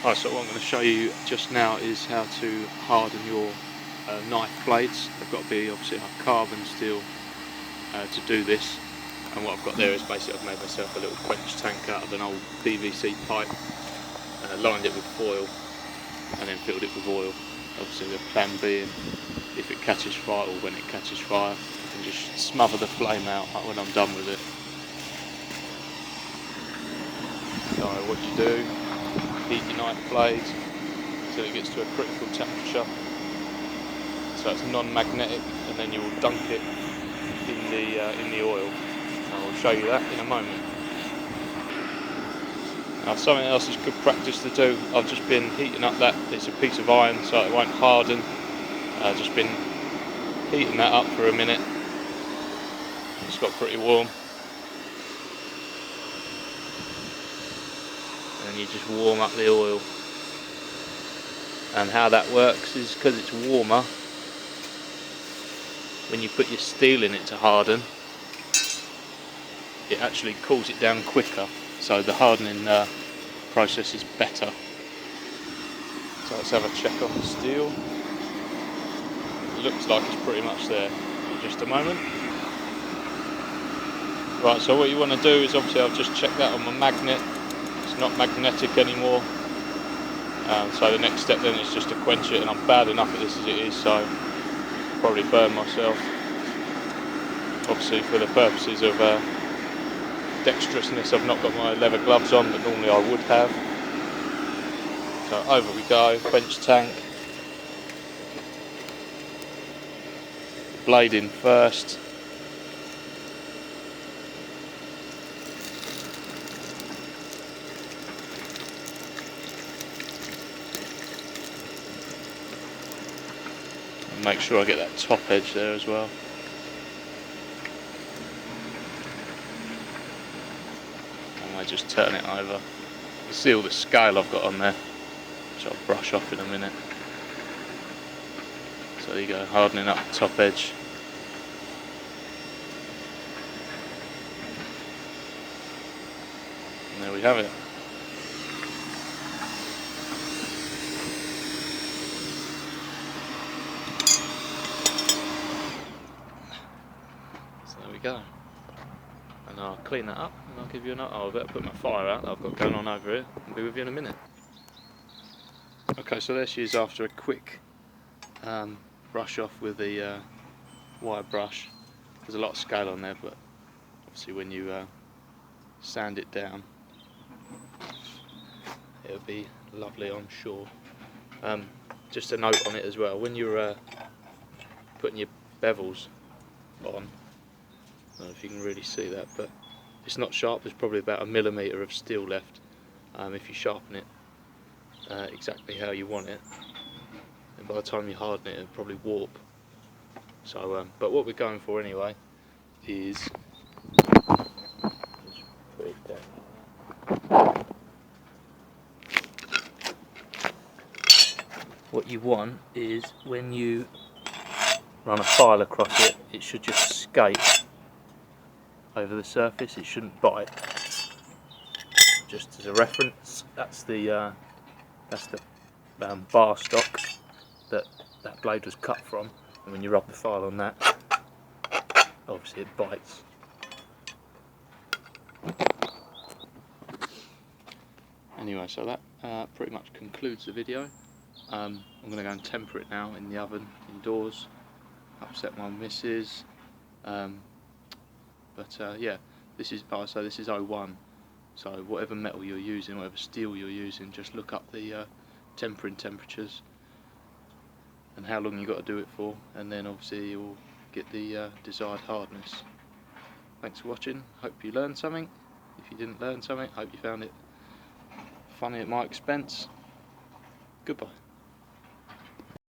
Alright, so what I'm going to show you just now is how to harden your knife blades. They've got to be obviously like carbon steel to do this. And what I've got there is basically I've made myself a little quench tank out of an old PVC pipe, lined it with foil and then filled it with oil. Obviously the plan being, if it catches fire or when it catches fire, I can just smother the flame out when I'm done with it. So what you do, heat your knife blade until it gets to a critical temperature, so it's non-magnetic, and then you will dunk it in the oil. I will show you that in a moment. Now something else is good practice to do. I've just been heating up that, it's a piece of iron so it won't harden. I've just been heating that up for a minute. It's got pretty warm. And you just warm up the oil. And how that works is because it's warmer, when you put your steel in it to harden, it actually cools it down quicker, so the hardening process is better. So let's have a check on the steel. It looks like it's pretty much there in just a moment. Right, so what you want to do is, obviously I've just checked that on my magnet, it's not magnetic anymore. So the next step then is just to quench it, and I'm bad enough at this as it is, so I'll probably burn myself. Obviously for the purposes of dexterousness, I've not got my leather gloves on, but normally I would have. So over we go, quench tank. Blade in first. And make sure I get that top edge there as well. I just turn it over. You see all the scale I've got on there, which I'll brush off in a minute. So there you go, hardening up the top edge. And there we have it. So there we go. And I'll clean that up and I'll give you another. Oh, I better put my fire out that I've got going on over here. I'll be with you in a minute. Okay, so there she is after a quick brush off with the wire brush. There's a lot of scale on there, but obviously when you sand it down, it'll be lovely, I'm sure. Just a note on it as well, when you're putting your bevels on, I don't know if you can really see that, but it's not sharp. There's probably about 1 millimetre of steel left. If you sharpen it exactly how you want it, and by the time you harden it, it'll probably warp. So, but what we're going for anyway is, just put it down. What you want is, when you run a file across it, it should just skate over the surface, it shouldn't bite. Just as a reference, that's the bar stock that blade was cut from, and when you rub the file on that, obviously it bites. Anyway, so that pretty much concludes the video. I'm going to go and temper it now in the oven indoors, upset my missus. Yeah, this is, so this is 01, so whatever metal you're using, whatever steel you're using, just look up the tempering temperatures and how long you've got to do it for, and then obviously you'll get the desired hardness. Thanks for watching, hope you learned something. If you didn't learn something, hope you found it funny at my expense. Goodbye.